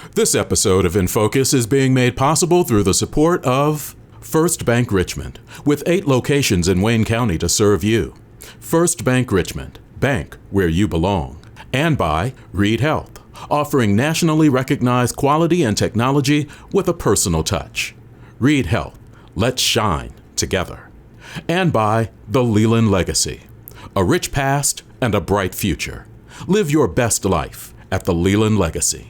This episode of In Focus is being made possible through the support of First Bank Richmond, with 8 locations in Wayne County to serve you. First Bank Richmond, bank where you belong. And by Reed Health, offering nationally recognized quality and technology with a personal touch. Reed Health, let's shine together. And by The Leland Legacy, a rich past and a bright future. Live your best life at The Leland Legacy.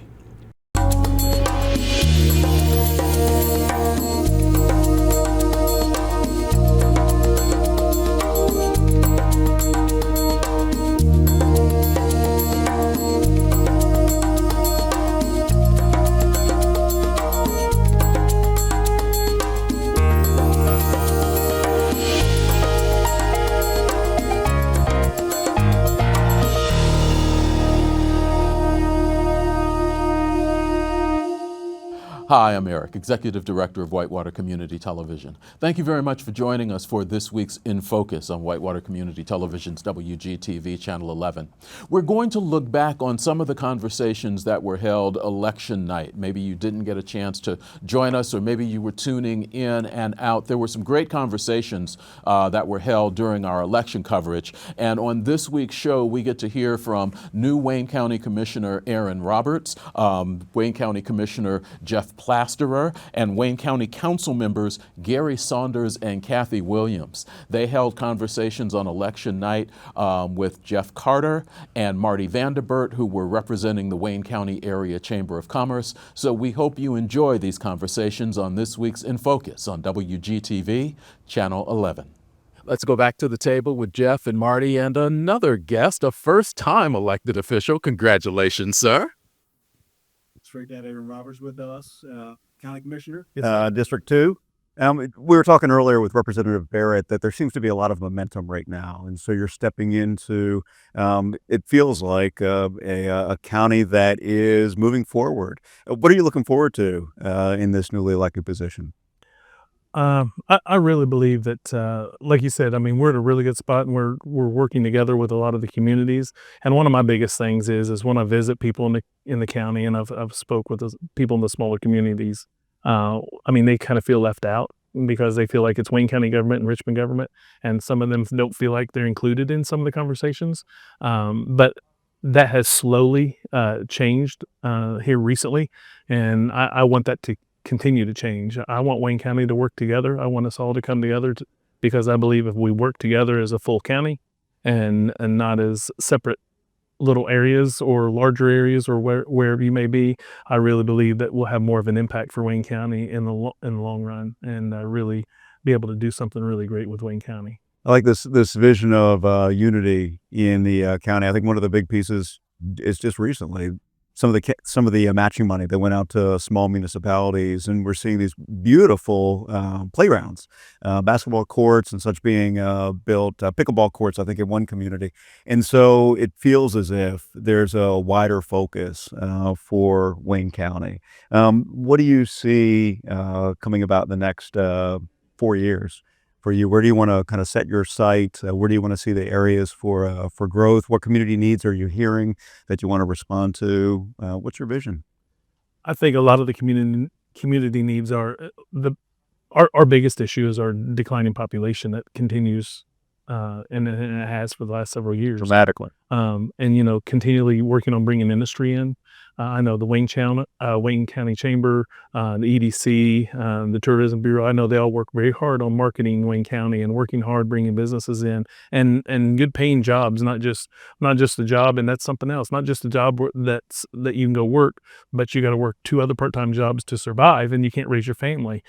Hi, I'm Eric, Executive Director of Whitewater Community Television. Thank you very much for joining us for this week's In Focus on Whitewater Community Television's WGTV Channel 11. We're going to look back on some of the conversations that were held election night. Maybe you didn't get a chance to join us, or maybe you were tuning in and out. There were some great conversations that were held during our election coverage. And on this week's show, we get to hear from new Wayne County Commissioner Aaron Roberts, Wayne County Commissioner Jeff Plasterer, and Wayne County Council members Gary Saunders and Cathy Williams. They held conversations on election night with Jeff Carter and Marty Burgt, who were representing the Wayne County Area Chamber of Commerce. So we hope you enjoy these conversations on this week's In Focus on WGTV Channel 11. Let's go back to the table with Jeff and Marty and another guest, a first-time elected official. Congratulations, sir. It's great to have Aaron Roberts with us, County Commissioner. District 2. We were talking earlier with Representative Barrett that there seems to be a lot of momentum right now. And so you're stepping into, it feels like a county that is moving forward. What are you looking forward to in this newly elected position? I really believe that, like you said, I mean, we're at a really good spot, and we're working together with a lot of the communities. And one of my biggest things is when I visit people in the county, and I've spoke with those people in the smaller communities. I mean, they kind of feel left out because they feel like it's Wayne County government and Richmond government, and some of them don't feel like they're included in some of the conversations. But that has slowly changed here recently, and I want that to continue to change. I want Wayne County to work together. I want us all to come together because I believe if we work together as a full county and not as separate little areas or larger areas or wherever you may be, I really believe that we'll have more of an impact for Wayne County in the long run, and really be able to do something really great with Wayne County. I like this vision of unity in the county. I think one of the big pieces is just recently some of the matching money that went out to small municipalities, and we're seeing these beautiful playgrounds, basketball courts and such being built, pickleball courts, I think, in one community. And so it feels as if there's a wider focus for Wayne County. What do you see coming about in the next 4 years for you? Where do you want to kind of set your sight? Where do you want to see the areas for growth? What community needs are you hearing that you want to respond to? What's your vision? I think a lot of the community needs are our biggest issue is our declining population that continues, and it has for the last several years. Dramatically. And continually working on bringing industry in. I know the Wayne County Chamber, the EDC, the Tourism Bureau, I know they all work very hard on marketing Wayne County and working hard bringing businesses in and good paying jobs, not just a job, and that's something else, not just a job that you can go work, but you got to work 2 other part-time jobs to survive, and you can't raise your family.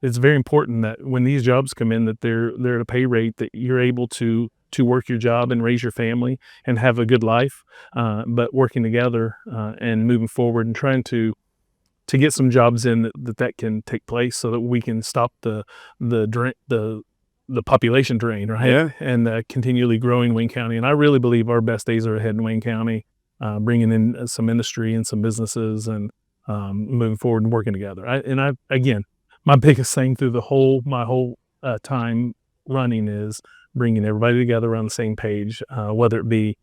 It's very important that when these jobs come in, that they're at a pay rate that you're able to work your job and raise your family and have a good life, but working together and moving forward and trying to get some jobs in that can take place so that we can stop the population drain, right? Yeah. And continually growing Wayne County. And I really believe our best days are ahead in Wayne County, bringing in some industry and some businesses and moving forward and working together. Again, my biggest thing through my whole time running is bringing everybody together on the same page, whether it be,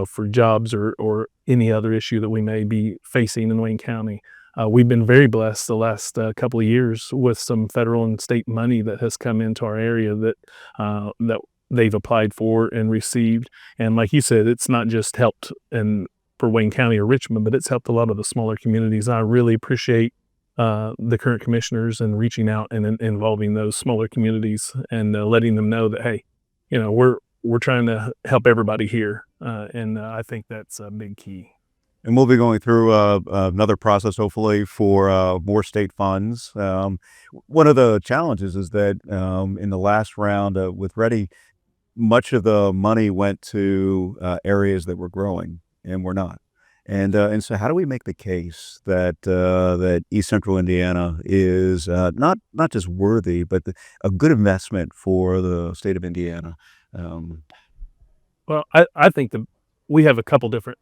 for jobs or any other issue that we may be facing in Wayne County. We've been very blessed the last couple of years with some federal and state money that has come into our area that they've applied for and received. And like you said, it's not just helped for Wayne County or Richmond, but it's helped a lot of the smaller communities. I really appreciate the current commissioners and reaching out and involving those smaller communities and letting them know that, hey, we're trying to help everybody here. And I think that's a big key. And we'll be going through another process, hopefully, for more state funds. One of the challenges is that in the last round with Ready, much of the money went to areas that were growing and were not. And so how do we make the case that that East Central Indiana is not just worthy, but a good investment for the state of Indiana? Well, I think that we have a couple different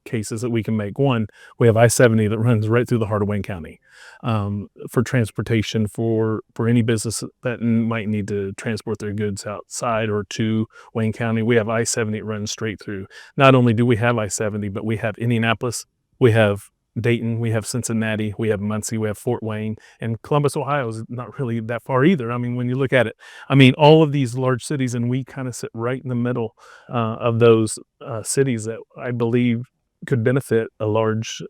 cases that we can make. One, we have I-70 that runs right through the heart of Wayne County for transportation for any business that might need to transport their goods outside or to Wayne County. We have I-70 that runs straight through. Not only do we have I-70, but we have Indianapolis, we have Dayton, we have Cincinnati, we have Muncie, we have Fort Wayne, and Columbus, Ohio is not really that far either. I mean, when you look at it, all of these large cities, and we kind of sit right in the middle of those cities that I believe could benefit a large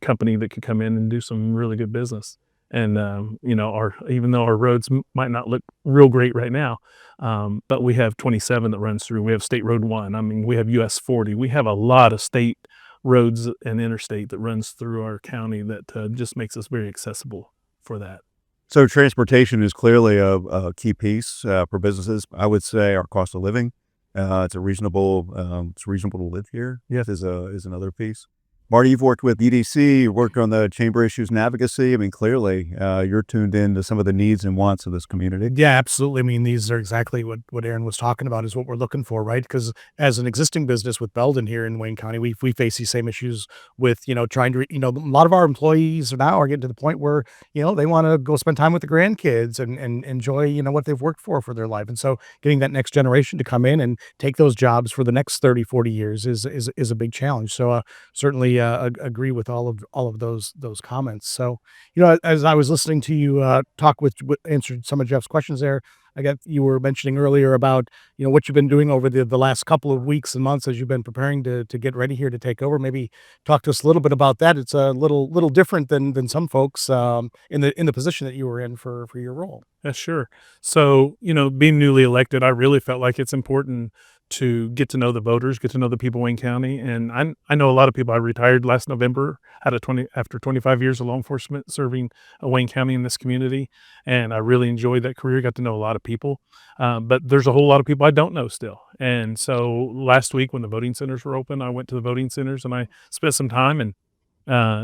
company that could come in and do some really good business. And even though our roads might not look real great right now, but we have 27 that runs through. We have State Road 1. We have US 40. We have a lot of state roads and interstate that runs through our county that just makes us very accessible for that. So transportation is clearly a key piece for businesses. I would say our cost of living, it's reasonable to live here. Yes. is another piece. Marty, you've worked with EDC, you worked on the Chamber Issues and Advocacy. Clearly, you're tuned in to some of the needs and wants of this community. Yeah, absolutely. These are exactly what Aaron was talking about is what we're looking for, right? Because as an existing business with Belden here in Wayne County, we face these same issues with, trying to, a lot of our employees now are getting to the point where, they want to go spend time with the grandkids and enjoy, what they've worked for their life. And so getting that next generation to come in and take those jobs for the next 30, 40 years is a big challenge. So certainly agree with all of those comments. So, as I was listening to you talk with answered some of Jeff's questions there, I got you were mentioning earlier about what you've been doing over the last couple of weeks and months as you've been preparing to get ready here to take over. Maybe talk to us a little bit about that. It's a little different than some folks in the position that you were in for your role. Yeah, sure. So being newly elected, I really felt like it's important to get to know the voters, get to know the people of Wayne County. And I know a lot of people. I retired last November after 25 years of law enforcement serving Wayne County in this community. And I really enjoyed that career, got to know a lot of people. But there's a whole lot of people I don't know still. And so last week when the voting centers were open, I went to the voting centers and I spent some time and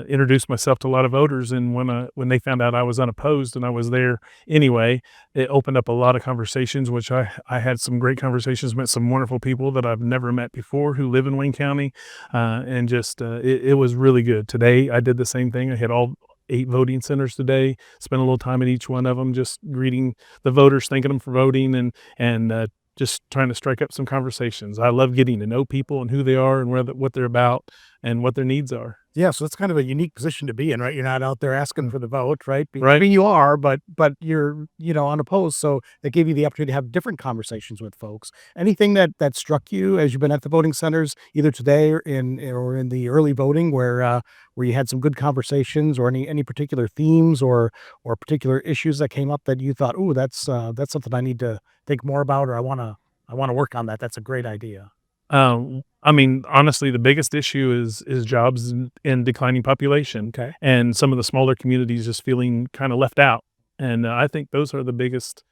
introduced myself to a lot of voters. And when they found out I was unopposed and I was there anyway, it opened up a lot of conversations, which I had some great conversations, met some wonderful people that I've never met before who live in Wayne County. And just, it was really good. Today, I did the same thing. I hit all 8 voting centers today, spent a little time at each one of them, just greeting the voters, thanking them for voting and just trying to strike up some conversations. I love getting to know people and who they are and what they're about and what their needs are. Yeah, so it's kind of a unique position to be in, right? You're not out there asking for the vote, right? Right. You are, but you're, unopposed. So they gave you the opportunity to have different conversations with folks. Anything that struck you as you've been at the voting centers, either today or in the early voting, where you had some good conversations, or any particular themes or particular issues that came up that you thought, oh, that's something I need to think more about, or I want to work on that. That's a great idea. Honestly, the biggest issue is jobs and declining population. Okay. And some of the smaller communities just feeling kind of left out. And I think those are the biggest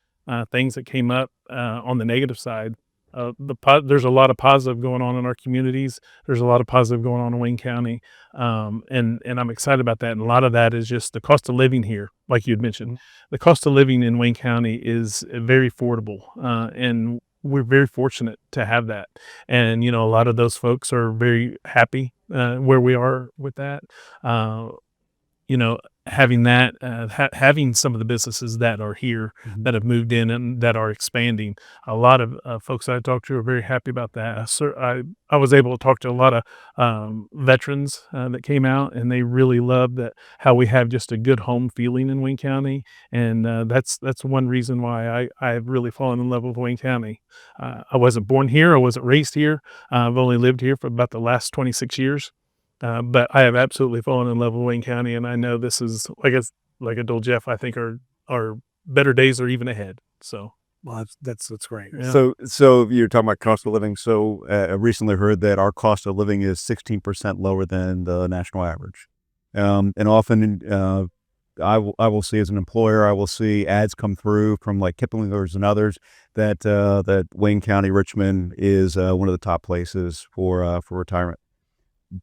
things that came up on the negative side. There's a lot of positive going on in our communities. There's a lot of positive going on in Wayne County. And I'm excited about that. And a lot of that is just the cost of living here, like you had mentioned. The cost of living in Wayne County is very affordable. And we're very fortunate to have that. And, a lot of those folks are very happy where we are with that. having that, having some of the businesses that are here Mhm. that have moved in and that are expanding, a lot of folks I talked to are very happy about that. I was able to talk to a lot of veterans that came out, and they really love that how we have just a good home feeling in Wayne County, and that's one reason why I've really fallen in love with Wayne County. I wasn't born here, I wasn't raised here. I've only lived here for about the last 26 years. But I have absolutely fallen in love with Wayne County, and I know this is like I told Jeff, I think our better days are even ahead. So Well, that's great. yeah. So you're talking about cost of living. So I recently heard that our cost of living is 16% lower than the national average. And often, I will see as an employer, I will see ads come through from like Kiplingers and others that Wayne County, Richmond is one of the top places for retirement.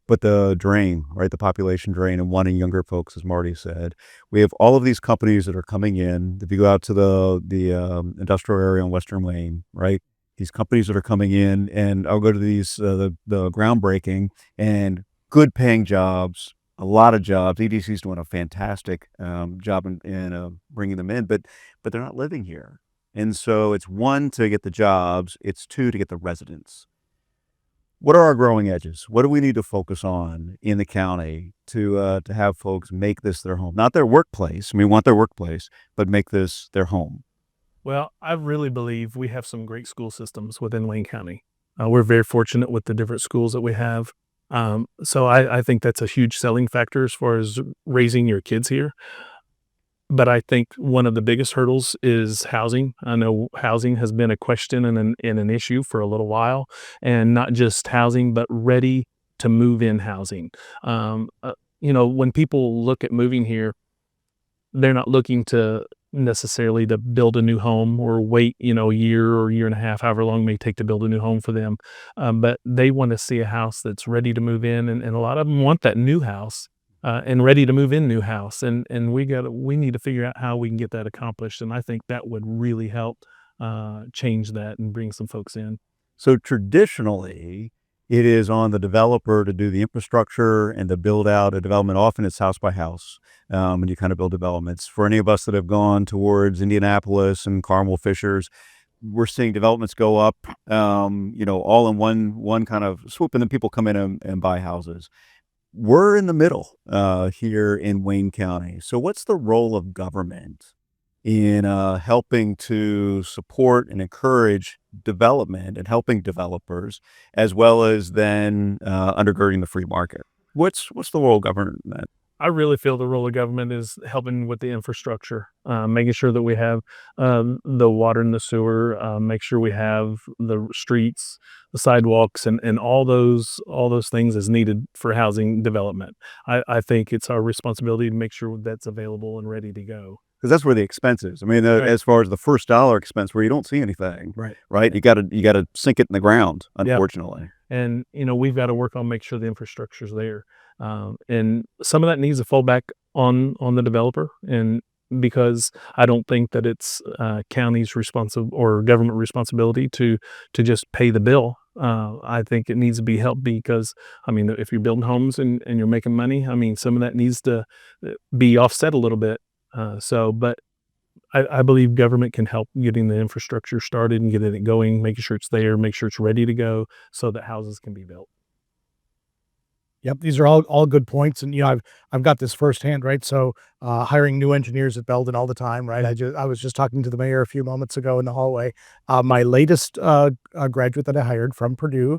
But the drain, right? The population drain and wanting younger folks, as Marty said, we have all of these companies that are coming in. If you go out to the industrial area on Western Wayne, right? These companies that are coming in, and I'll go to these the groundbreaking and good paying jobs, a lot of jobs. EDC is doing a fantastic job in bringing them in, but they're not living here, and so it's one to get the jobs, it's two to get the residents. What are our growing edges? What do we need to focus on in the county to have folks make this their home? Not their workplace. I mean, we want their workplace, but make this their home. Well, I really believe we have some great school systems within Wayne County. We're very fortunate with the different schools that we have. So I think that's a huge selling factor as far as raising your kids here. But I think one of the biggest hurdles is housing. I know housing has been a question and an issue for a little while, and not just housing, but ready to move in housing. When people look at moving here, they're not looking to necessarily to build a new home or wait, a year or year and a half, however long it may take to build a new home for them. But they want to see a house that's ready to move in, and a lot of them want that new house and ready to move in new house. And we need to figure out how we can get that accomplished. And I think that would really help change that and bring some folks in. So traditionally, it is on the developer to do the infrastructure and to build out a development. Often it's house by house, and you kind of build developments. For any of us that have gone towards Indianapolis and Carmel, Fishers, we're seeing developments go up, all in one kind of swoop, and then people come in and buy houses. We're in the middle here in Wayne County. So what's the role of government in helping to support and encourage development and helping developers, as well as then undergirding the free market? What's the role of government in that? I really feel the role of government is helping with the infrastructure, making sure that we have the water and the sewer, make sure we have the streets, the sidewalks, and all those things as needed for housing development. I think it's our responsibility to make sure that's available and ready to go. Because that's where the expense is. I mean, Right. as far as the first dollar expense, where you don't see anything, Right. right? You got to sink it in the ground, unfortunately. And we've got to work on make sure the infrastructure's there, and some of that needs to fall back on the developer. And because I don't think that it's county's or government responsibility to just pay the bill. I think it needs to be helped because if you're building homes and you're making money, some of that needs to be offset a little bit. But I believe government can help getting the infrastructure started and getting it going, making sure it's there, make sure it's ready to go so that houses can be built. Yep, these are all good points, and I've got this firsthand, right? So, hiring new engineers at Belden all the time, right? I was just talking to the mayor a few moments ago in the hallway. My latest graduate that I hired from Purdue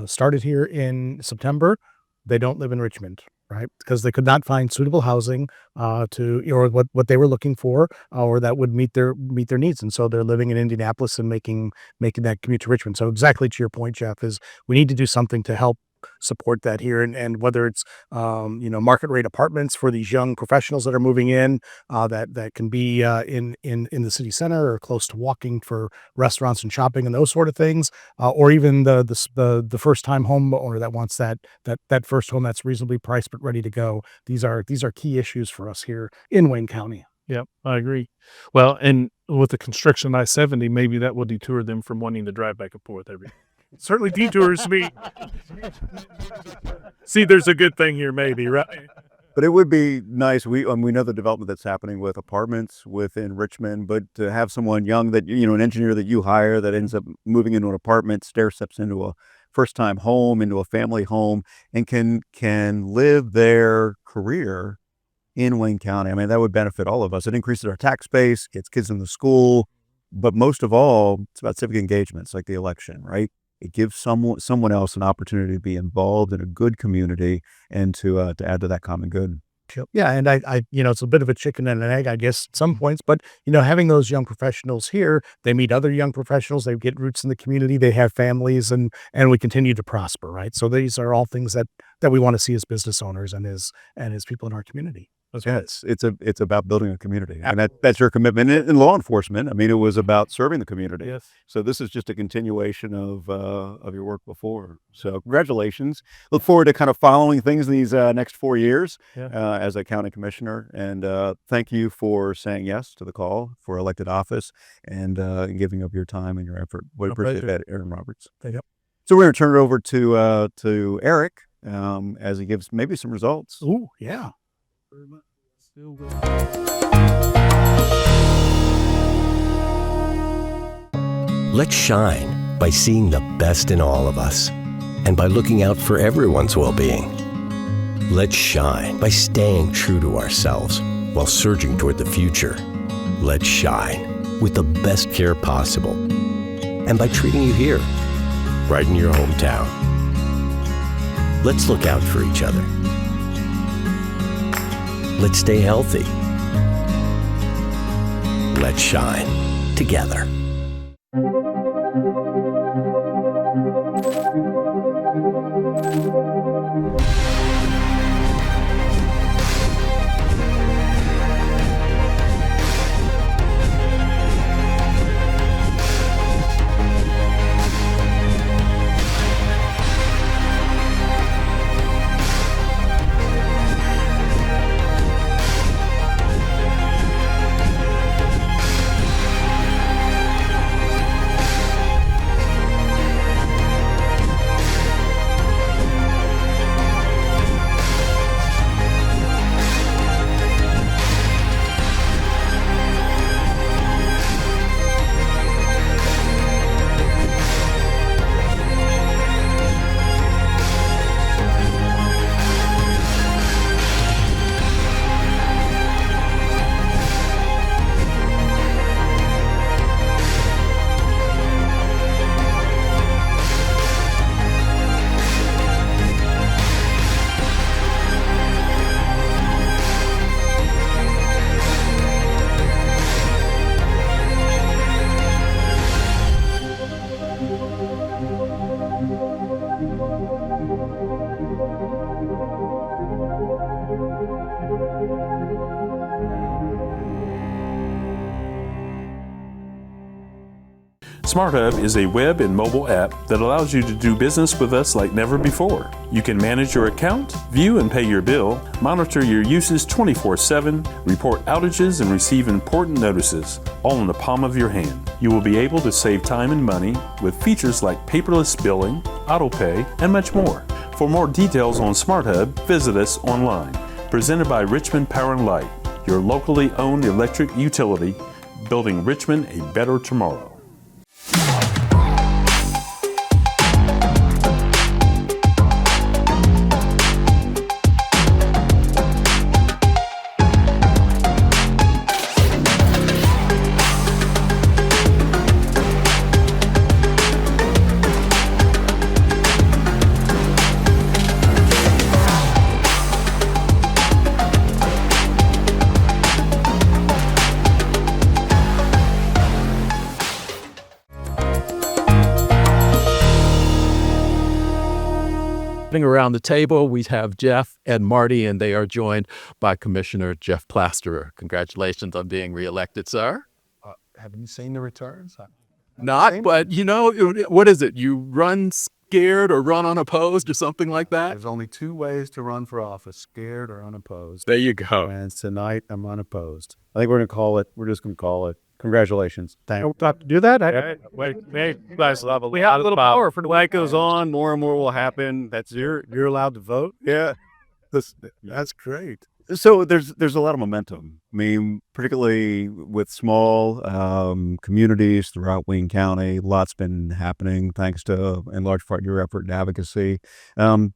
started here in September. They don't live in Richmond, right? Because they could not find suitable housing or what they were looking for, or that would meet their needs, and so they're living in Indianapolis and making that commute to Richmond. So exactly to your point, Jeff, is we need to do something to help support that here, and whether it's market rate apartments for these young professionals that are moving in, that can be in the city center or close to walking for restaurants and shopping and those sort of things, or even the first time home owner that wants that first home that's reasonably priced but ready to go. These are key issues for us here in Wayne County. Yep, I agree. Well, and with the construction of I-70, maybe that will detour them from wanting to drive back and forth every. Certainly detours me. See, there's a good thing here, maybe, right? But it would be nice. We know the development that's happening with apartments within Richmond, but to have someone young that, an engineer that you hire that ends up moving into an apartment, stair steps into a first time home, into a family home, and can live their career in Wayne County. I mean, that would benefit all of us. It increases our tax base, gets kids in the school, but most of all, it's about civic engagements like the election, right? It gives someone else an opportunity to be involved in a good community and to add to that common good. Yeah, and I it's a bit of a chicken and an egg, I guess, at some points. But having those young professionals here, they meet other young professionals, they get roots in the community, they have families, and we continue to prosper, right? So these are all things that we want to see as business owners and as people in our community. Yeah, it's about building a community, and that's your commitment in law enforcement. I mean, it was about serving the community. Yes. So this is just a continuation of your work before. So congratulations. Look forward to kind of following things these next 4 years as a county commissioner. And thank you for saying yes to the call for elected office and giving up your time and your effort. We appreciate that, Aaron Roberts. Thank you. So we're going to turn it over to Eric as he gives maybe some results. Ooh, yeah. Let's shine by seeing the best in all of us and by looking out for everyone's well-being. Let's shine by staying true to ourselves while surging toward the future. Let's shine with the best care possible and by treating you here, right in your hometown. Let's look out for each other. Let's stay healthy. Let's shine together. SmartHub is a web and mobile app that allows you to do business with us like never before. You can manage your account, view and pay your bill, monitor your uses 24/7, report outages, and receive important notices, all in the palm of your hand. You will be able to save time and money with features like paperless billing, auto pay, and much more. For more details on SmartHub, visit us online. Presented by Richmond Power and Light, your locally owned electric utility, building Richmond a better tomorrow. Around the table, we have Jeff and Marty, and they are joined by Commissioner Jeff Plasterer. Congratulations on being reelected, sir. Haven't you seen the returns? Not, but what is it? You run scared or run unopposed or something like that? There's only two ways to run for office, scared or unopposed. There you go. And tonight I'm unopposed. I think we're just going to call it. Congratulations. Don't have to do that. Wait, guys, we have a little power. For the light goes on, more and more will happen. You're allowed to vote. Yeah, that's great. So there's a lot of momentum. I mean, particularly with small communities throughout Wayne County, lots been happening thanks to, in large part, your effort and advocacy. Um,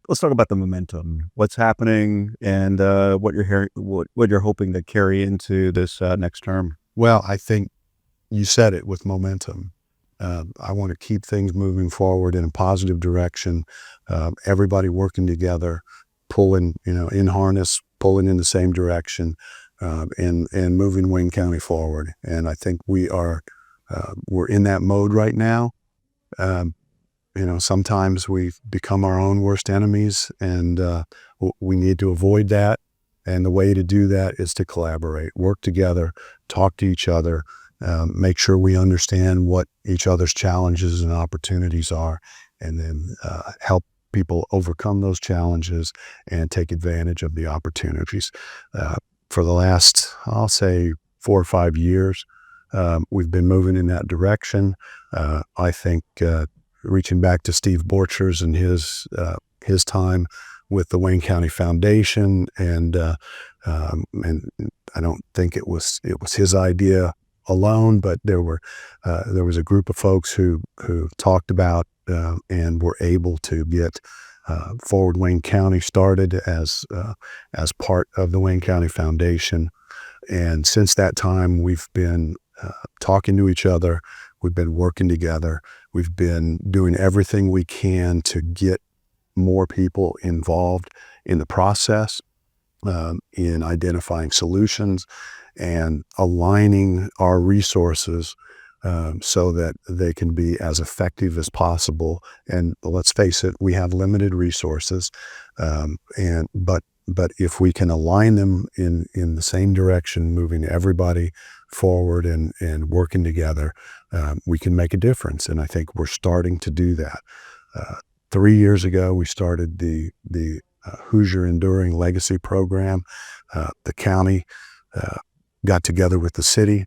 let's talk about the momentum. What's happening, and what you're hearing, what you're hoping to carry into this next term. Well, I think you said it with momentum. I want to keep things moving forward in a positive direction. Everybody working together, pulling, in harness, pulling in the same direction, and moving Wayne County forward. And I think we're in that mode right now. Sometimes we become our own worst enemies, and we need to avoid that. And the way to do that is to collaborate, work together, talk to each other, make sure we understand what each other's challenges and opportunities are, and then help people overcome those challenges and take advantage of the opportunities. For the last, I'll say, 4 or 5 years, we've been moving in that direction. I think reaching back to Steve Borchers and his time with the Wayne County Foundation, and I don't think it was his idea alone, but there was a group of folks who talked about and were able to get Forward Wayne County started as part of the Wayne County Foundation. And since that time, we've been talking to each other. We've been working together. We've been doing everything we can to get more people involved in the process, in identifying solutions and aligning our resources so that they can be as effective as possible. And let's face it, we have limited resources, but if we can align them in the same direction, moving everybody forward and working together, we can make a difference. And I think we're starting to do that. 3 years ago, we started the Hoosier Enduring Legacy Program. The county got together with the city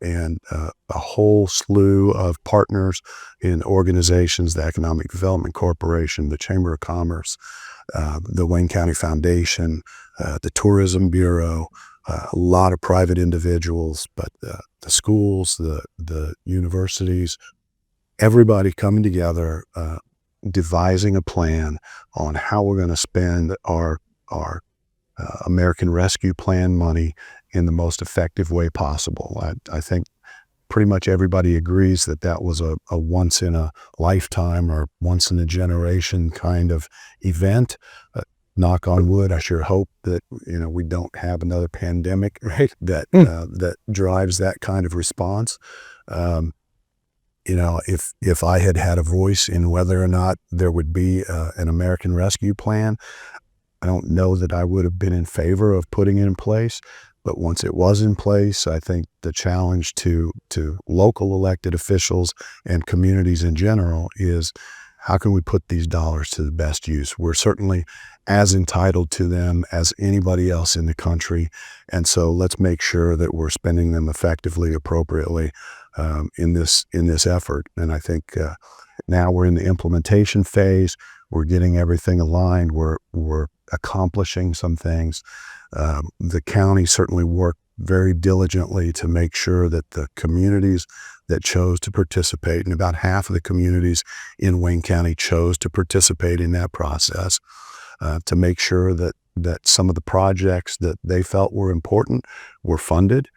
and a whole slew of partners in organizations, the Economic Development Corporation, the Chamber of Commerce, the Wayne County Foundation, the Tourism Bureau, a lot of private individuals, but the schools, the universities, everybody coming together, devising a plan on how we're going to spend our American Rescue Plan money in the most effective way possible. I think pretty much everybody agrees that was a once in a lifetime or once in a generation kind of event. Knock on wood, I sure hope that we don't have another pandemic, right? That drives that kind of response. If I had a voice in whether or not there would be an American Rescue Plan, I don't know that I would have been in favor of putting it in place. But once it was in place, I think the challenge to local elected officials and communities in general is, how can we put these dollars to the best use? We're certainly as entitled to them as anybody else in the country. And so let's make sure that we're spending them effectively, appropriately in this effort. And I think now we're in the implementation phase. We're getting everything aligned. We're accomplishing some things. The county certainly worked very diligently to make sure that the communities that chose to participate, and about half of the communities in Wayne County chose to participate in that process, to make sure that some of the projects that they felt were important were funded,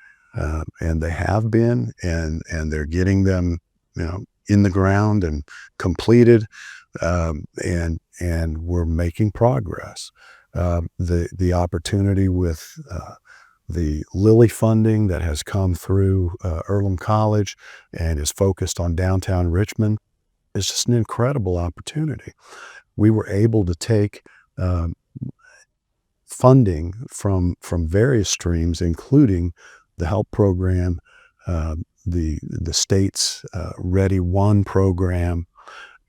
and they have been, and they're getting them, in the ground and completed, and we're making progress. The opportunity with the Lilly funding that has come through Earlham College and is focused on downtown Richmond is just an incredible opportunity. We were able to take funding from various streams, including the HELP program, the state's Ready One program,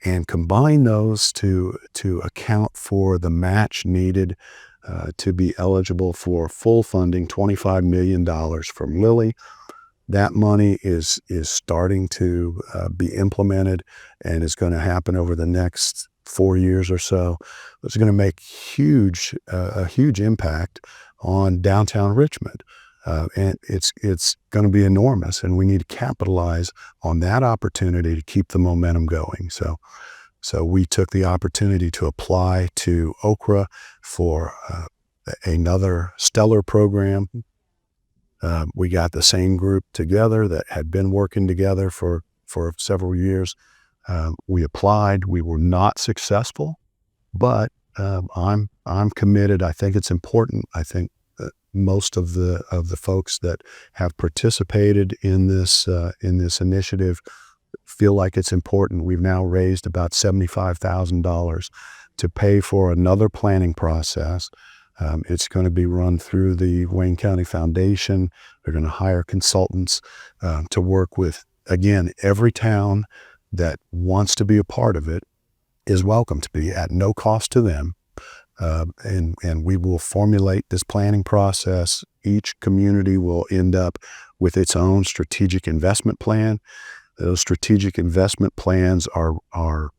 and combine those to account for the match needed to be eligible for full funding, $25 million from Lilly. That money is starting to be implemented and is going to happen over the next 4 years or so, that's going to make a huge impact on downtown Richmond. And it's going to be enormous, and we need to capitalize on that opportunity to keep the momentum going. So we took the opportunity to apply to Okra for another stellar program. We got the same group together that had been working together for several years. We applied. We were not successful, but I'm committed. I think it's important. I think most of the folks that have participated in this initiative feel like it's important. We've now raised about $75,000 to pay for another planning process. It's going to be run through the Wayne County Foundation. They're going to hire consultants to work with, again, every town that wants to be a part of it is welcome to be at no cost to them. And we will formulate this planning process. Each community will end up with its own strategic investment plan. Those strategic investment plans are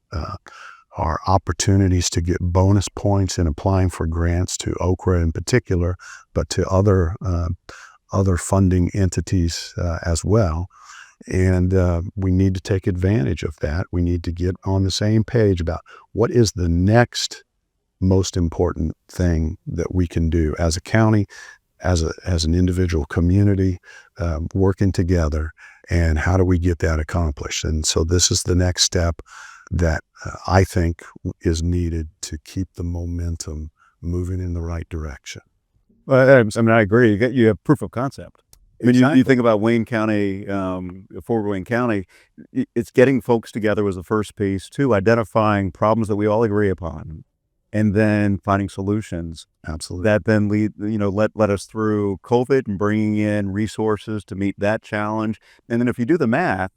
opportunities to get bonus points in applying for grants to Okra in particular, but to other funding entities as well. And we need to take advantage of that. We need to get on the same page about what is the next most important thing that we can do as a county, as an individual community, working together, and how do we get that accomplished? And so this is the next step that I think is needed to keep the momentum moving in the right direction. Well, I mean, I agree. You have proof of concept. I mean, Exactly. you think about Wayne County, for Wayne County, it's getting folks together was the first piece, two, identifying problems that we all agree upon, and then finding solutions. Absolutely. That then led us through COVID and bringing in resources to meet that challenge. And then if you do the math,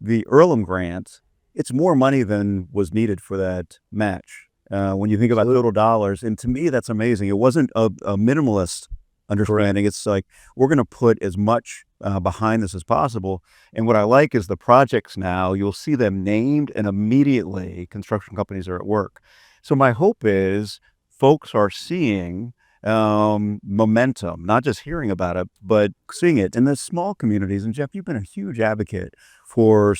the Earlham grant, it's more money than was needed for that match. When you think about total dollars, and to me, that's amazing. It wasn't a minimalist understanding. It's like, we're going to put as much behind this as possible. And what I like is the projects now, you'll see them named, and immediately construction companies are at work. So my hope is folks are seeing momentum, not just hearing about it, but seeing it in the small communities. And Jeff, you've been a huge advocate for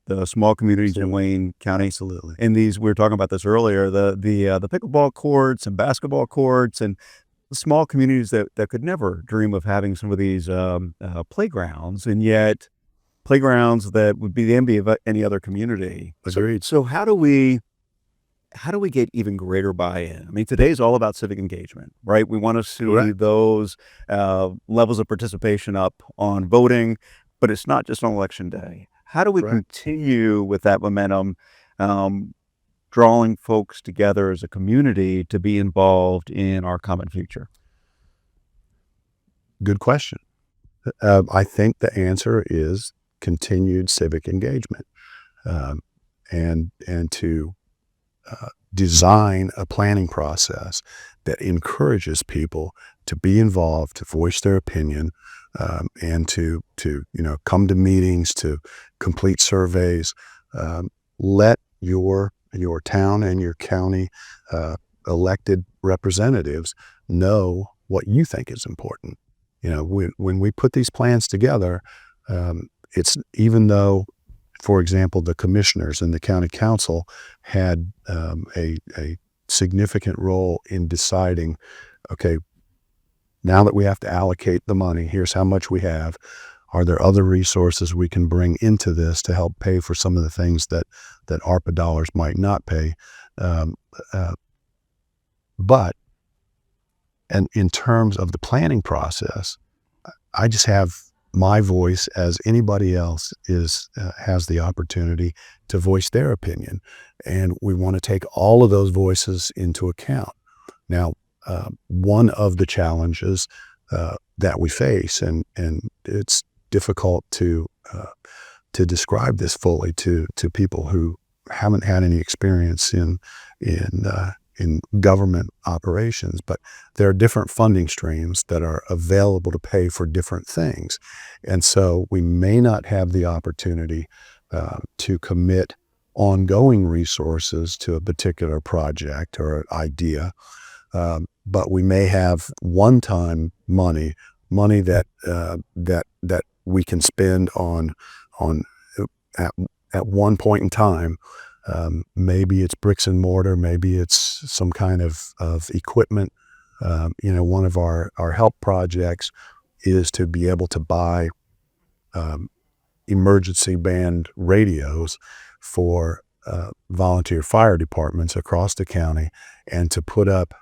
the small communities in Wayne County. Absolutely. And we were talking about this earlier, the pickleball courts and basketball courts and the small communities that could never dream of having some of these playgrounds, and yet playgrounds that would be the envy of any other community. Agreed. So how do we get even greater buy-in? I mean, today's all about civic engagement, right? We want to see Correct. those levels of participation up on voting, but it's not just on election day. How do we Correct. continue with that momentum, drawing folks together as a community to be involved in our common future? Good question. I think the answer is continued civic engagement, and to design a planning process that encourages people to be involved, to voice their opinion, and to come to meetings, to complete surveys. Let your town and your county elected representatives know what you think is important. When we put these plans together, it's, even though, for example, the commissioners and the county council had a significant role in deciding, okay, now that we have to allocate the money, here's how much we have. Are there other resources we can bring into this to help pay for some of the things that ARPA dollars might not pay? But in terms of the planning process, I just have my voice as anybody else has the opportunity to voice their opinion. And we want to take all of those voices into account. Now, one of the challenges that we face, and it's difficult to describe this fully to people who haven't had any experience in government operations, but there are different funding streams that are available to pay for different things. And so we may not have the opportunity to commit ongoing resources to a particular project or idea. But we may have one-time money that we can spend on at one point in time. Maybe it's bricks and mortar, maybe it's some kind of equipment. One of our help projects is to be able to buy emergency band radios for volunteer fire departments across the county, and to put up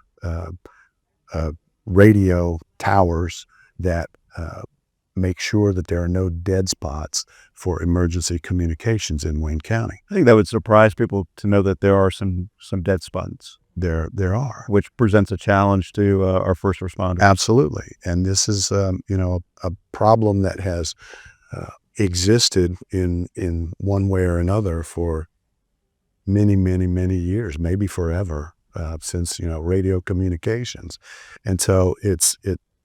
radio towers that make sure that there are no dead spots for emergency communications in Wayne County. I think that would surprise people to know that there are some dead spots. There are. Which presents a challenge to our first responders. Absolutely. And this is, a problem that has existed in one way or another for many, many, many years, maybe forever, since, radio communications. And so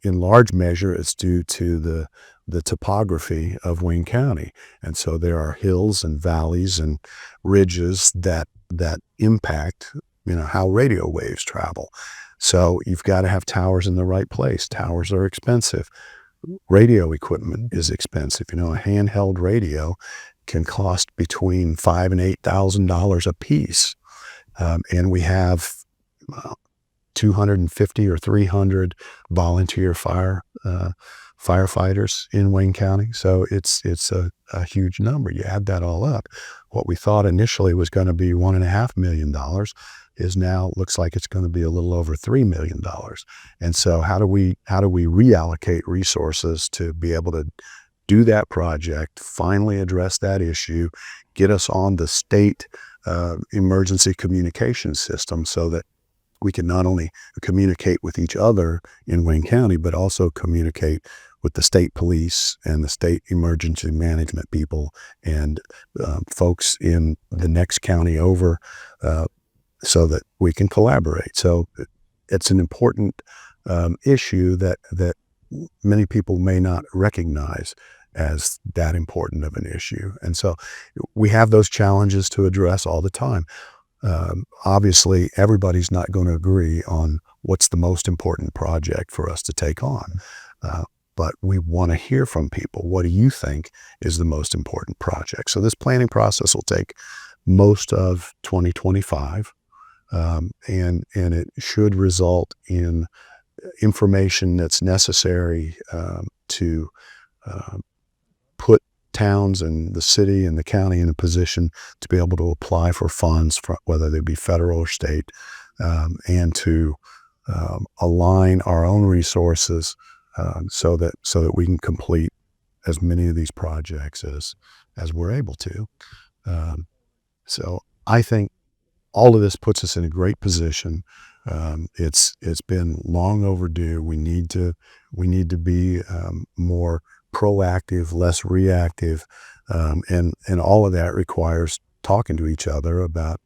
in large measure, it's due to the topography of Wayne County. And so there are hills and valleys and ridges that impact, how radio waves travel. So you've got to have towers in the right place. Towers are expensive. Radio equipment is expensive. A handheld radio can cost between $5,000 and $8,000 a piece. And we have 250 or 300 volunteer firefighters in Wayne County. So it's a huge number. You add that all up. What we thought initially was going to be $1.5 million is now looks like it's going to be a little over $3 million. And so how do we reallocate resources to be able to do that project, finally address that issue, get us on the state emergency communication system so that we can not only communicate with each other in Wayne County, but also communicate with the state police and the state emergency management people and folks in the next county over, so that we can collaborate. So it's an important issue that many people may not recognize as that important of an issue. And so we have those challenges to address all the time. Obviously, everybody's not going to agree on what's the most important project for us to take on. But we want to hear from people. What do you think is the most important project? So this planning process will take most of 2025, and it should result in information that's necessary to put towns and the city and the county in a position to be able to apply for funds, whether they be federal or state, and to align our own resources so that we can complete as many of these projects as we're able to. So I think all of this puts us in a great position. It's been long overdue. We need to be more proactive, less reactive, and all of that requires talking to each other about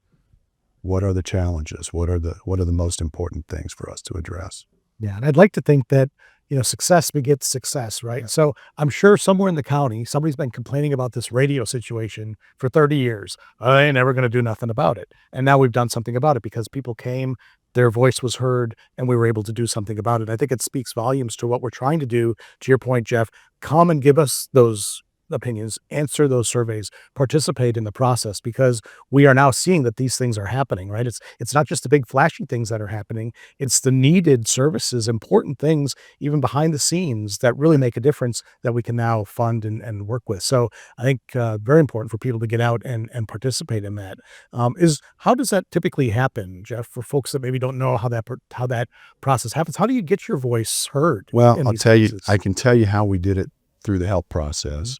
what are the challenges, what are the most important things for us to address. Yeah, and I'd like to think that success begets success, right? So I'm sure somewhere in the county, somebody's been complaining about this radio situation for 30 years. I ain't never going to do nothing about it. And now we've done something about it because people came, their voice was heard, and we were able to do something about it. I think it speaks volumes to what we're trying to do. To your point, Jeff, come and give us those opinions, answer those surveys, participate in the process, because we are now seeing that these things are happening, right? It's not just the big flashy things that are happening. It's the needed services, important things, even behind the scenes that really make a difference that we can now fund and work with. So I think very important for people to get out and participate in that. How does that typically happen, Jeff, for folks that maybe don't know how that process happens? How do you get your voice heard? Well, I'll tell you, I can tell you how we did it through the help process.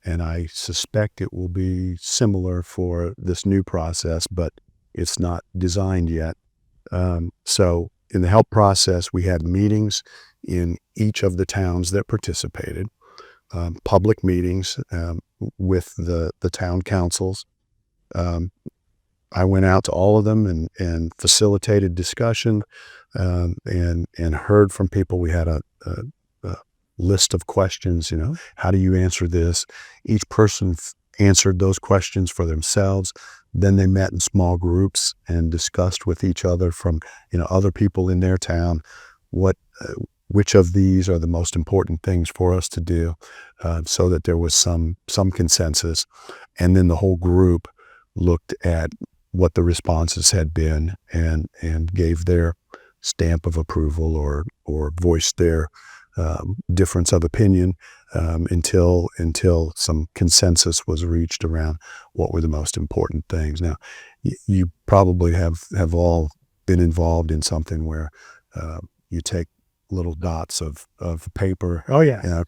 And I suspect it will be similar for this new process, but it's not designed yet. So in the help process, we had meetings in each of the towns that participated, public meetings with the town councils. I went out to all of them and facilitated discussion and heard from people. We had a list of questions, how do you answer this? Each person answered those questions for themselves. Then they met in small groups and discussed with each other from, other people in their town, which of these are the most important things for us to do, so that there was some consensus. And then the whole group looked at what the responses had been and gave their stamp of approval or voiced their difference of opinion until some consensus was reached around what were the most important things. Now, you probably have all been involved in something where you take little dots of paper,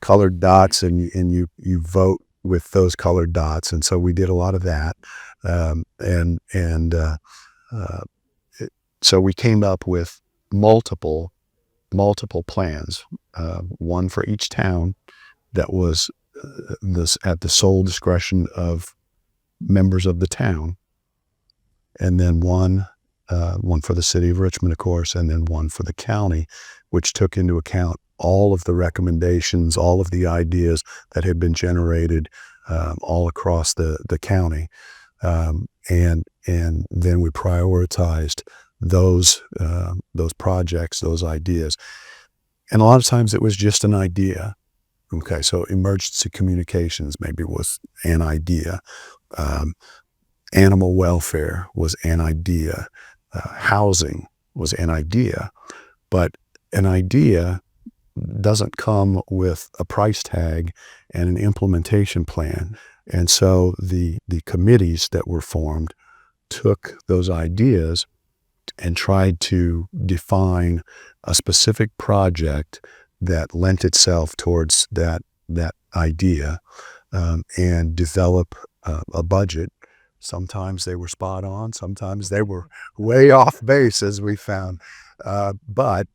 colored dots, and you vote with those colored dots. And so we did a lot of that, so we came up with multiple plans, one for each town that was at the sole discretion of members of the town, and then one for the city of Richmond, of course, and then one for the county, which took into account all of the recommendations, all of the ideas that had been generated all across the county, and then we prioritized those projects, those ideas. And a lot of times it was just an idea. Okay, so emergency communications maybe was an idea. Animal welfare was an idea. Housing was an idea. But an idea doesn't come with a price tag and an implementation plan. And so the committees that were formed took those ideas and tried to define a specific project that lent itself towards that idea, and develop a budget. Sometimes they were spot on, sometimes they were way off base, as we found. But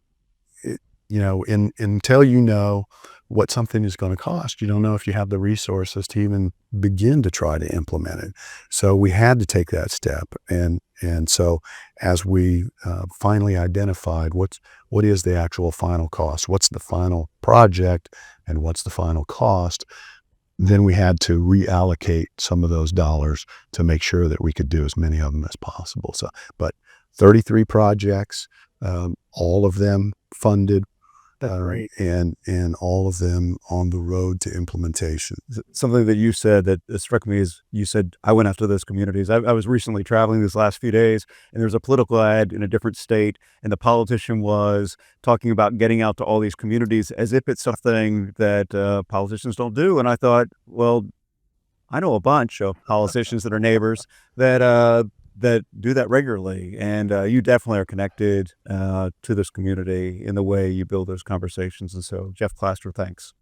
until you know what something is going to cost, you don't know if you have the resources to even begin to try to implement it. So we had to take that step, and so as we finally identified what is the actual final cost, what's the final project, and what's the final cost, then we had to reallocate some of those dollars to make sure that we could do as many of them as possible. So, but 33 projects, all of them funded. And all of them on the road to implementation. Something that you said that struck me is you said, I went after those communities. I was recently traveling these last few days, and there was a political ad in a different state, and the politician was talking about getting out to all these communities as if it's something that politicians don't do. And I thought, well, I know a bunch of politicians that are neighbors that do that regularly, and you definitely are connected to this community in the way you build those conversations. And so, Jeff Plasterer, thanks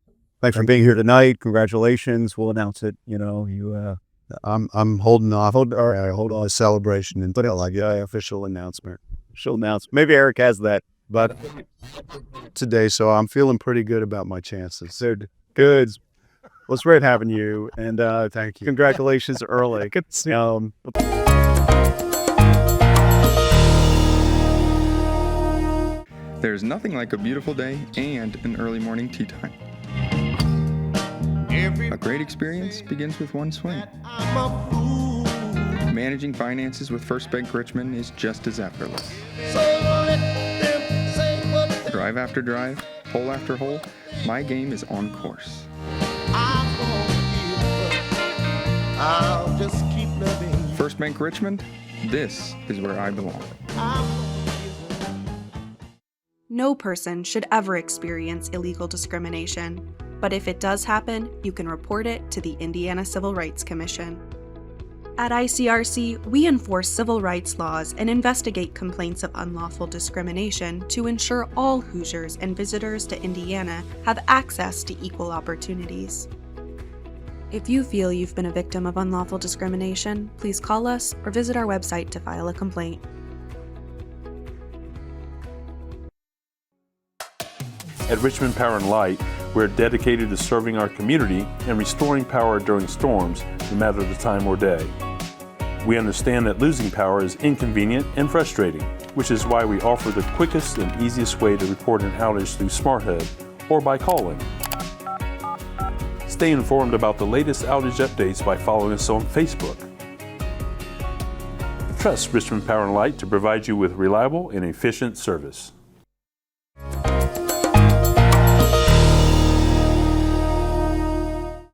for being here tonight. Congratulations. We'll announce it. I'm holding off. I hold on a celebration and put it like official announcement. Maybe Eric has that, but today, so I'm feeling pretty good about my chances. So good. Well, it's great having you, and thank you. Congratulations early. Good to see you. There's nothing like a beautiful day and an early morning tea time. A great experience begins with one swing. Managing finances with First Bank Richmond is just as effortless. Drive after drive, hole after hole, my game is on course. First Bank Richmond, this is where I belong. No person should ever experience illegal discrimination, but if it does happen, you can report it to the Indiana Civil Rights Commission. At ICRC, we enforce civil rights laws and investigate complaints of unlawful discrimination to ensure all Hoosiers and visitors to Indiana have access to equal opportunities. If you feel you've been a victim of unlawful discrimination, please call us or visit our website to file a complaint. At Richmond Power and Light, we're dedicated to serving our community and restoring power during storms, no matter the time or day. We understand that losing power is inconvenient and frustrating, which is why we offer the quickest and easiest way to report an outage through SmartHub or by calling. Stay informed about the latest outage updates by following us on Facebook. Trust Richmond Power and Light to provide you with reliable and efficient service.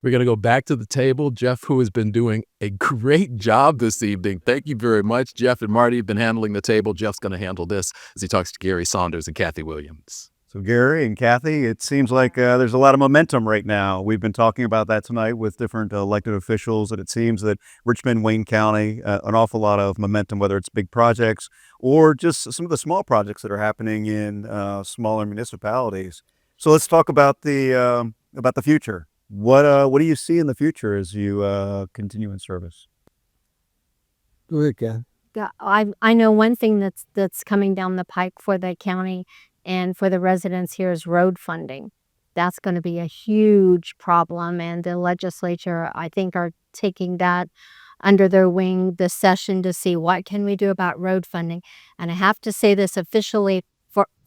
We're going to go back to the table. Jeff, who has been doing a great job this evening. Thank you very much. Jeff and Marty have been handling the table. Jeff's going to handle this as he talks to Gary Saunders and Cathy Williams. So Gary and Cathy, it seems like there's a lot of momentum right now. We've been talking about that tonight with different elected officials, and it seems that Richmond, Wayne County, an awful lot of momentum, whether it's big projects or just some of the small projects that are happening in smaller municipalities. So let's talk about the future. What do you see in the future as you continue in service? Go ahead, Cathy. Yeah, I know one thing that's coming down the pike for the county and for the residents here is road funding. That's going to be a huge problem, and the legislature, I think, are taking that under their wing this session to see what can we do about road funding. And I have to say this officially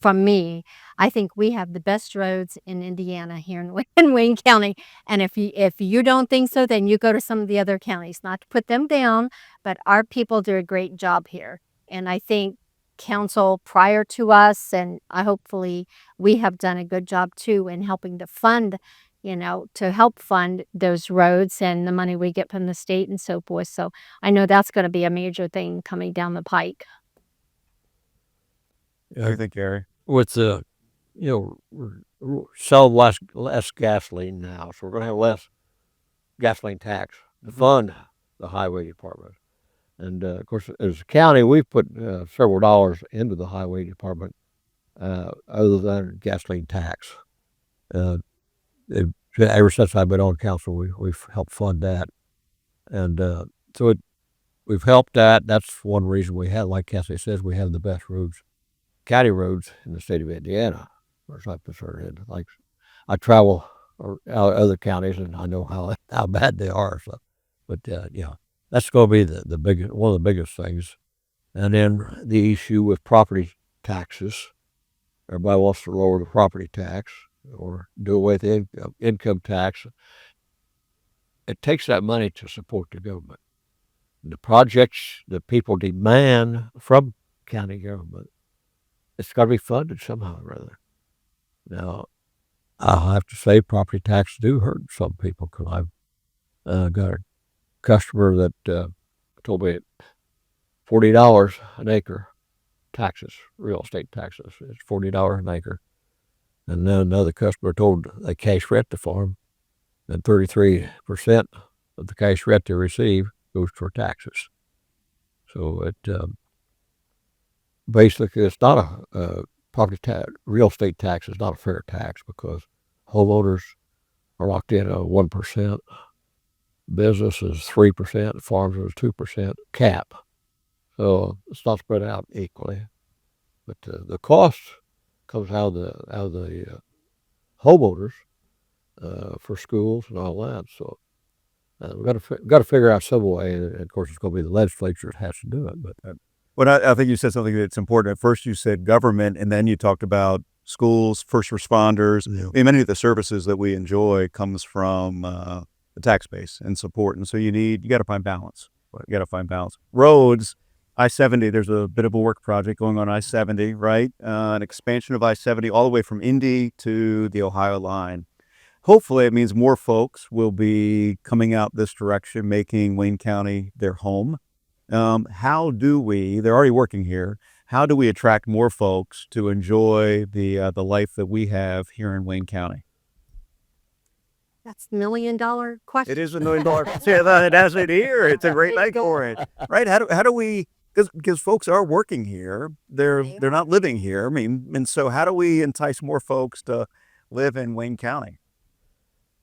from me, I think we have the best roads in Indiana here in Wayne County. And if you don't think so, then you go to some of the other counties. Not to put them down, but our people do a great job here. And I think council prior to us, and hopefully we have done a good job too in helping to fund, to help fund those roads and the money we get from the state and so forth. So I know that's going to be a major thing coming down the pike. What do you think, Gary? With we're selling less gasoline now, so we're going to have less gasoline tax to fund the highway department. And of course, as a county, we've put several dollars into the highway department, other than gasoline tax. Ever since I've been on council, we've helped fund that, and so we've helped that. That's one reason we have, like Cathy says, we have the best roads. County roads in the state of Indiana, as far as I'm concerned. Like, I travel other counties and I know how bad they are. So, but that's going to be the biggest, one of the biggest things. And then the issue with property taxes. Everybody wants to lower the property tax or do away with the income tax. It takes that money to support the government. The projects that people demand from county government, it's got to be funded somehow or other. Now, I'll have to say property taxes do hurt some people, because I've got a customer that told me $40 an acre taxes, real estate taxes. It's $40 an acre. And then another customer told they cash rent the farm, and 33% of the cash rent they receive goes for taxes. So it basically, it's not a property tax. Real estate tax is not a fair tax, because homeowners are locked in at 1%, business is 3%, farms is 2% cap. So it's not spread out equally. But the cost comes out of the homeowners for schools and all that. So we've got to figure out some way. And of course, it's going to be the legislature that has to do it. But Well, I think you said something that's important. At first you said government, and then you talked about schools, first responders. Yeah. I mean, many of the services that we enjoy comes from the tax base and support. And so you got to find balance. You got to find balance. Roads, I-70, there's a bit of a work project going on I-70, right? An expansion of I-70 all the way from Indy to the Ohio line. Hopefully it means more folks will be coming out this direction, making Wayne County their home. How do we, they're already working here, how do we attract more folks to enjoy the life that we have here in Wayne County? That's $1 million question. It is $1 million. Yeah, it has it here. It's a great night for it, right? How do we, because folks are working here, they're not living here. I mean, and so how do we entice more folks to live in Wayne County?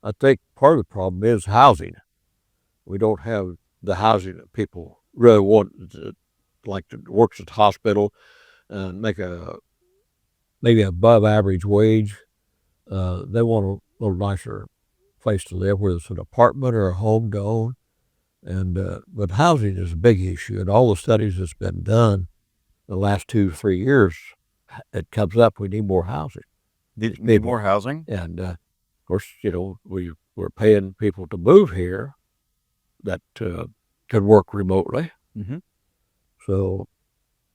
I think part of the problem is housing. We don't have the housing that people really want, like to work at the hospital and make maybe above average wage. They want a little nicer place to live, whether it's an apartment or a home to own. And but housing is a big issue, and all the studies that's been done the last 2-3 years, it comes up we need more housing. Need more housing? And of course, we we're paying people to move here that could work remotely. Mhm. So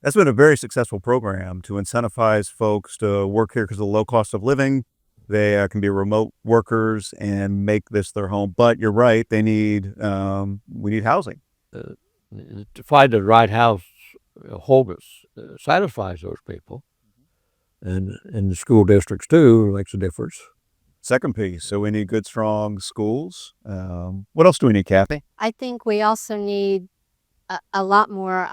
That's been a very successful program to incentivize folks to work here because of the low cost of living. They can be remote workers and make this their home. But you're right; we need housing. to find the right house, home that satisfies those people, and in the school districts too, makes a difference. Second piece. So we need good, strong schools. What else do we need, Kathy? I think we also need a lot more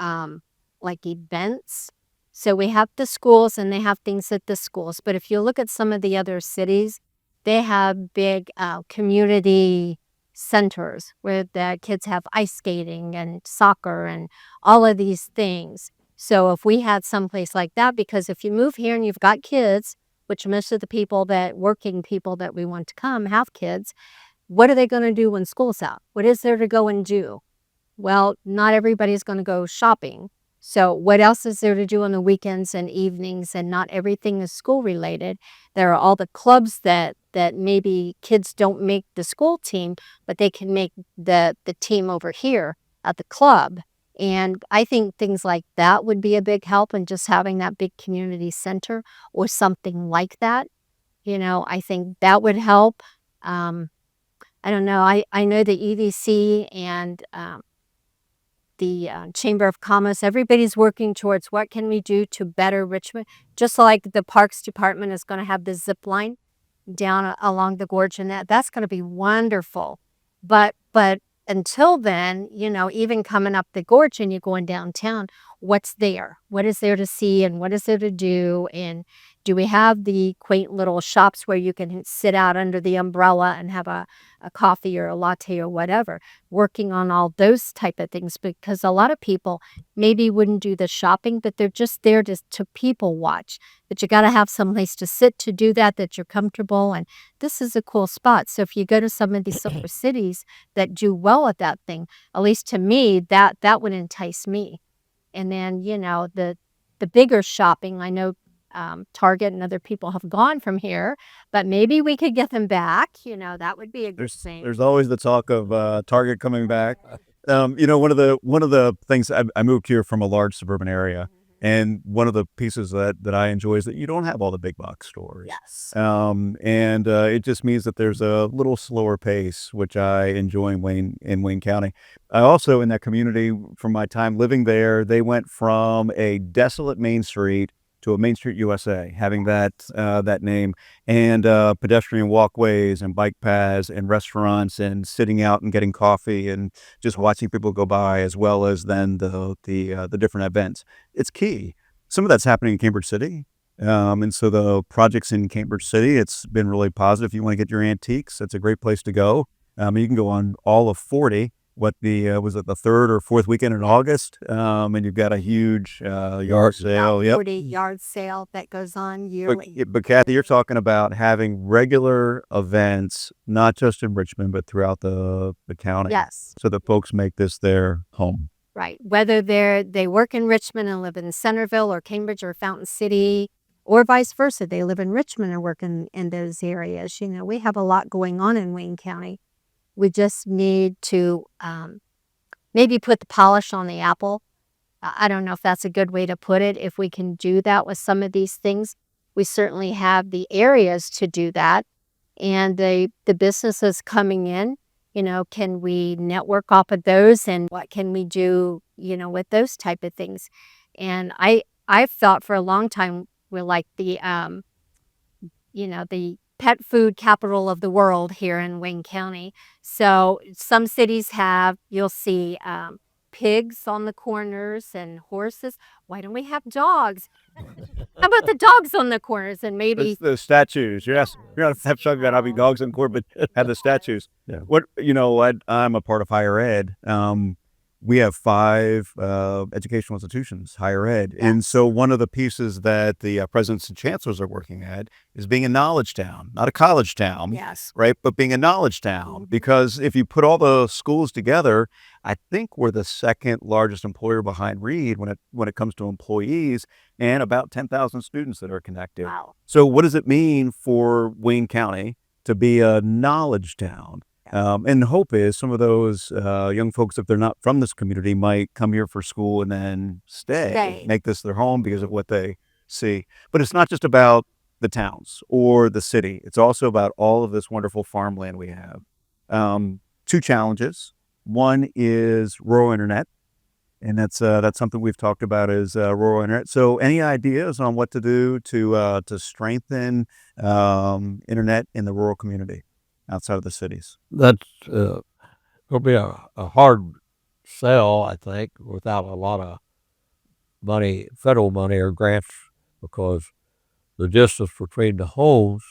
like events. So we have the schools and they have things at the schools. But if you look at some of the other cities, they have big community centers where the kids have ice skating and soccer and all of these things. So if we had someplace like that, because if you move here and you've got kids, which most of the working people that we want to come have kids, what are they going to do when school's out? What is there to go and do? Well, not everybody's going to go shopping. So what else is there to do on the weekends and evenings? And not everything is school related. There are all the clubs that maybe kids don't make the school team, but they can make the team over here at the club. And I think things like that would be a big help, and just having that big community center or something like that. I think that would help. I don't know. I know the EDC and the Chamber of Commerce, everybody's working towards what can we do to better Richmond. Just like the Parks Department is going to have the zip line down along the gorge, and that's going to be wonderful. But until then, even coming up the gorge and you're going downtown, what's there? What is there to see and what is there to do? And do we have the quaint little shops where you can sit out under the umbrella and have a coffee or a latte or whatever? Working on all those type of things, because a lot of people maybe wouldn't do the shopping, but they're just there to people watch. But you got to have some place to sit to do that you're comfortable. And this is a cool spot. So if you go to some of these other cities that do well at that thing, at least to me, that would entice me. And then, the bigger shopping, I know Target and other people have gone from here, but maybe we could get them back. That would be a good thing. There's always the talk of Target coming back. One of the things I moved here from a large suburban area, and one of the pieces that I enjoy is that you don't have all the big box stores. Yes. And it just means that there's a little slower pace, which I enjoy in Wayne County. I also, in that community, from my time living there, they went from a desolate Main Street to a Main Street USA, having that name, and pedestrian walkways and bike paths and restaurants and sitting out and getting coffee and just watching people go by, as well as then the different events. It's key. Some of that's happening in Cambridge City. And so the projects in Cambridge City, it's been really positive. If you want to get your antiques, that's a great place to go. You can go on all of 40. Was it the third or fourth weekend in August? And you've got a huge yard sale. Yep. 40 yard sale that goes on yearly. But Kathy, you're talking about having regular events, not just in Richmond, but throughout the county. Yes. So that folks make this their home. Right. Whether they work in Richmond and live in Centerville or Cambridge or Fountain City, or vice versa, they live in Richmond and work in those areas. We have a lot going on in Wayne County. We just need to maybe put the polish on the apple. I don't know if that's a good way to put it. If we can do that with some of these things, we certainly have the areas to do that. And the businesses coming in, can we network off of those, and what can we do, with those type of things? And I've thought for a long time we're like the pet food capital of the world here in Wayne County. So some cities you'll see pigs on the corners and horses. Why don't we have dogs? How about the dogs on the corners, and maybe the statues? You're not talking about having dogs in court, but have the statues. Yeah. I'm a part of higher ed. We have 5 educational institutions, higher ed. Yes. And so one of the pieces that the presidents and chancellors are working at is being a knowledge town, not a college town, yes, right? But being a knowledge town. Because if you put all the schools together, I think we're the second largest employer behind Reed when it comes to employees, and about 10,000 students that are connected. wow, So what does it mean for Wayne County to be a knowledge town. And the hope is some of those young folks, if they're not from this community, might come here for school and then stay, make this their home because of what they see. But it's not just about the towns or the city. It's also about all of this wonderful farmland we have. Two challenges. One is rural internet, and that's something we've talked about is rural internet. So any ideas on what to do to strengthen internet in the rural community outside of the cities? That's going to be a hard sell, I think, without a lot of money, federal money or grants, because the distance between the homes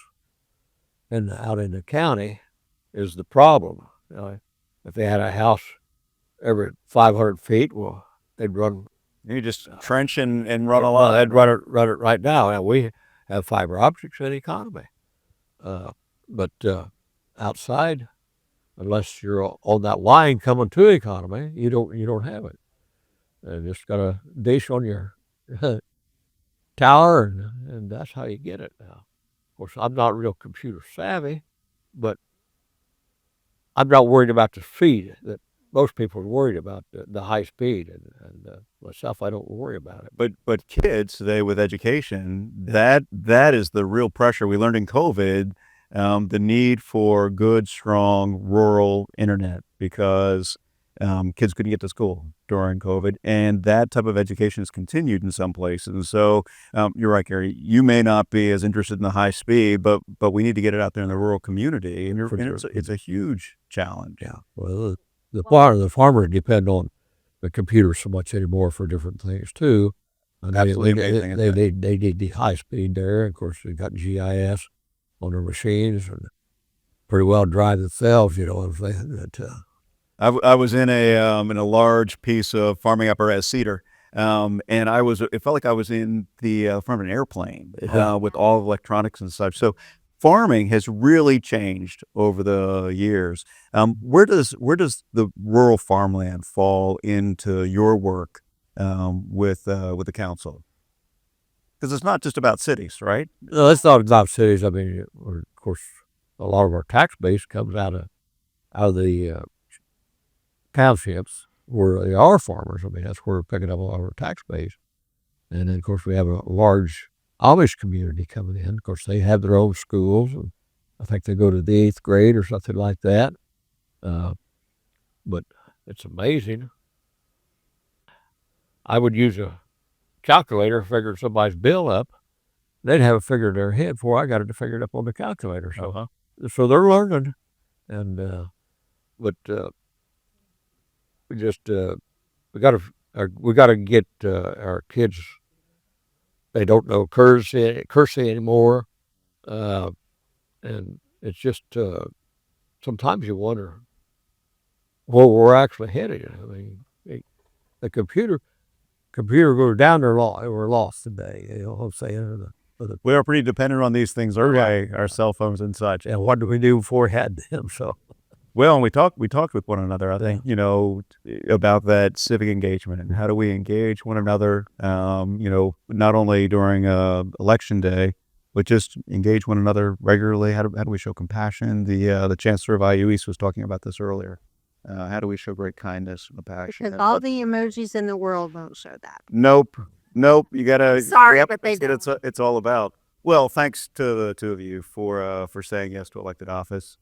and out in the county is the problem. If they had a house every 500 feet, well, they'd run. You just trench and run a lot. They'd run it right now. And we have fiber optics in the economy, but outside, unless you're on that line coming to the economy, you don't have it. And just got a dish on your tower, and that's how you get it now. Of course, I'm not real computer savvy, but I'm not worried about the speed that most people are worried about, the high speed, and myself, I don't worry about it. But kids today with education, that is the real pressure. We learned in COVID the need for good, strong rural internet because kids couldn't get to school during COVID, and that type of education has continued in some places. And so you're right, Gary. You may not be as interested in the high speed, but we need to get it out there in the rural community, and it's a huge challenge. Yeah. Well, the farmers depend on the computer so much anymore for different things too. And Absolutely, they need the high speed there. Of course, they got GIS on their machines and pretty well drive themselves. You know what I'm saying? I was in a large piece of farming apparatus, cedar, and it felt like I was in the front of an airplane with all electronics and such. So farming has really changed over the years. Where does the rural farmland fall into your work with the council? Because it's not just about cities, right? No, it's not about cities. I mean, of course, a lot of our tax base comes out of the townships where they are farmers. I mean, that's where we're picking up a lot of our tax base. And then, of course, we have a large Amish community coming in. Of course, they have their own schools. And I think they go to the 8th grade or something like that. But it's amazing. I would use a calculator, figure somebody's bill up. They'd have it figured in their head before I got it figured up on the calculator. So they're learning. And but we got to get our kids. They don't know cursive anymore, and it's just sometimes you wonder where we're actually headed. I mean, the computer goes down there, we're lost today. You know what I'm saying? We are pretty dependent on these things, our cell phones and such. And what did we do before we had them? So. Well, and we talked with one another, I think, about that civic engagement and how do we engage one another, not only during election day, but just engage one another regularly. How do we show compassion? The Chancellor of IU East was talking about this earlier. How do we show great kindness and compassion? Because all the emojis in the world don't show that. Nope. You gotta. Sorry, but they don't. It's all about. Well, thanks to the two of you for saying yes to elected office.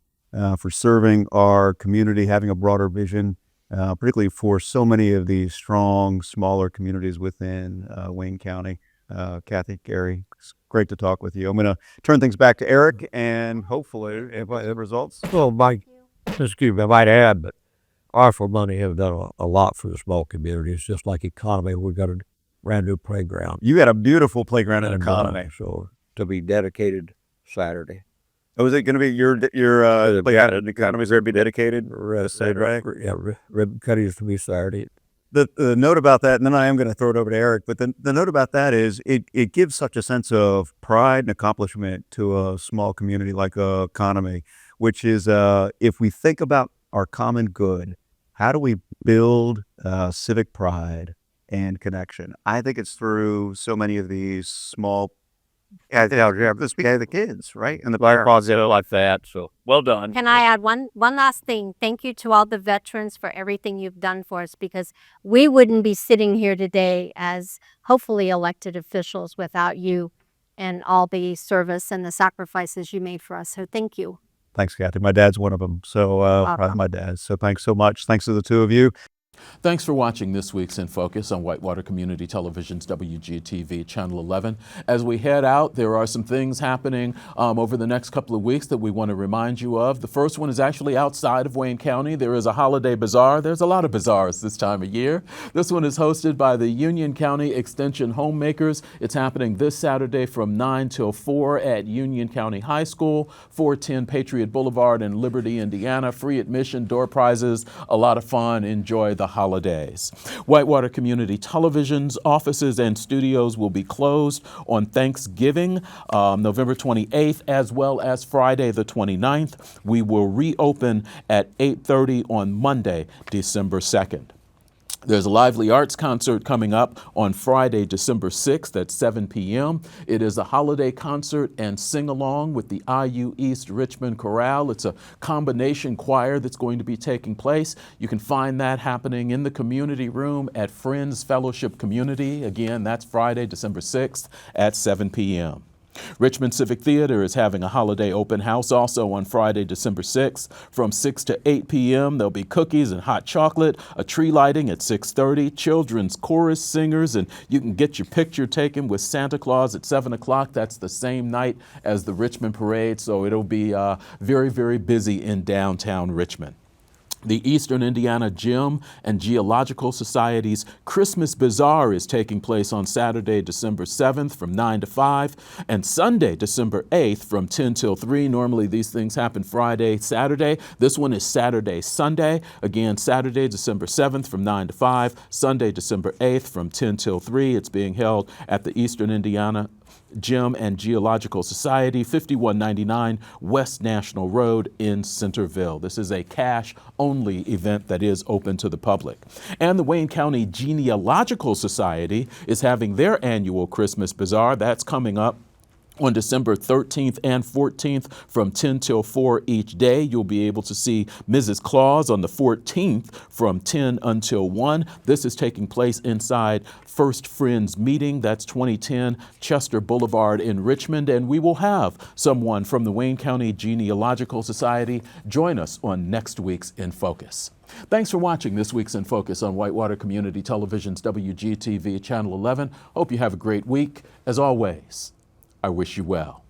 For serving our community, having a broader vision, particularly for so many of these strong, smaller communities within Wayne County. Cathy, Gary, it's great to talk with you. I'm going to turn things back to Eric, and hopefully, if the results. Well, Mike, excuse me, I might add, but ARFA money have done a lot for the small communities, just like economy. We've got a brand new playground. You got a beautiful playground in economy. So to be dedicated Saturday. Oh, is it going to be your playground in economy? Is there to be dedicated? Right? Yeah, ribbon cutting is to be Saturday. The note about that, and then I am going to throw it over to Eric, but the note about that is it gives such a sense of pride and accomplishment to a small community like economy, which is if we think about our common good, how do we build civic pride and connection? I think it's through so many of these small this be the kids, right? And the Likewise, like that. So well done. Can I add one last thing? Thank you to all the veterans for everything you've done for us, because we wouldn't be sitting here today as hopefully elected officials without you and all the service and the sacrifices you made for us. So thank you. Thanks, Cathy. My dad's one of them. So my dad. So thanks so much. Thanks to the two of you. Thanks for watching this week's In Focus on Whitewater Community Television's WGTV Channel 11. As we head out, there are some things happening over the next couple of weeks that we want to remind you of. The first one is actually outside of Wayne County. There is a holiday bazaar. There's a lot of bazaars this time of year. This one is hosted by the Union County Extension Homemakers. It's happening this Saturday from 9 till 4 at Union County High School, 410 Patriot Boulevard in Liberty, Indiana. Free admission, door prizes, a lot of fun. Enjoy the holidays. Whitewater Community Television's offices and studios will be closed on Thanksgiving, November 28th, as well as Friday the 29th. We will reopen at 8:30 on Monday, December 2nd. There's a lively arts concert coming up on Friday, December 6th at 7 p.m. It is a holiday concert and sing-along with the IU East Richmond Chorale. It's a combination choir that's going to be taking place. You can find that happening in the community room at Friends Fellowship Community. Again, that's Friday, December 6th at 7 p.m. Richmond Civic Theater is having a holiday open house also on Friday, December 6th from 6 to 8 p.m. There'll be cookies and hot chocolate, a tree lighting at 6:30, children's chorus singers, and you can get your picture taken with Santa Claus at 7 o'clock. That's the same night as the Richmond Parade, so it'll be very, very busy in downtown Richmond. The Eastern Indiana Gem and Geological Society's Christmas Bazaar is taking place on Saturday, December 7th from 9 to 5 and Sunday, December 8th from 10 till 3. Normally these things happen Friday, Saturday. This one is Saturday, Sunday. Again, Saturday, December 7th from 9 to 5, Sunday, December 8th from 10 till 3. It's being held at the Eastern Indiana Gem and Geological Society, 5199 West National Road in Centerville. This is a cash-only event that is open to the public. And the Wayne County Genealogical Society is having their annual Christmas Bazaar. That's coming up on December 13th and 14th from 10 till 4 each day. You'll be able to see Mrs. Claus on the 14th from 10 until 1. This is taking place inside First Friends Meeting. That's 2010 Chester Boulevard in Richmond. And we will have someone from the Wayne County Genealogical Society join us on next week's In Focus. Thanks for watching this week's In Focus on Whitewater Community Television's WGTV Channel 11. Hope you have a great week. As always, I wish you well.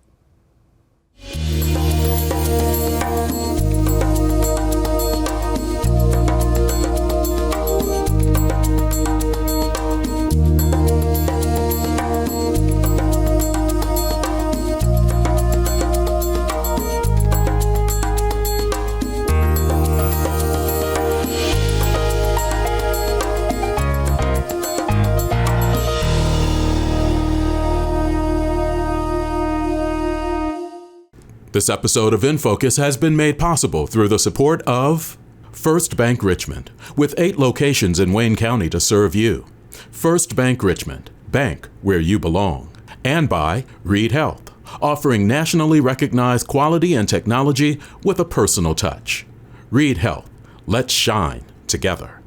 This episode of In Focus has been made possible through the support of First Bank Richmond, with 8 locations in Wayne County to serve you. First Bank Richmond, bank where you belong. And by Reed Health, offering nationally recognized quality and technology with a personal touch. Reed Health, let's shine together.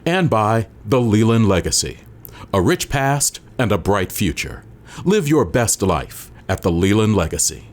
And by The Leland Legacy, a rich past and a bright future. Live your best life at The Leland Legacy.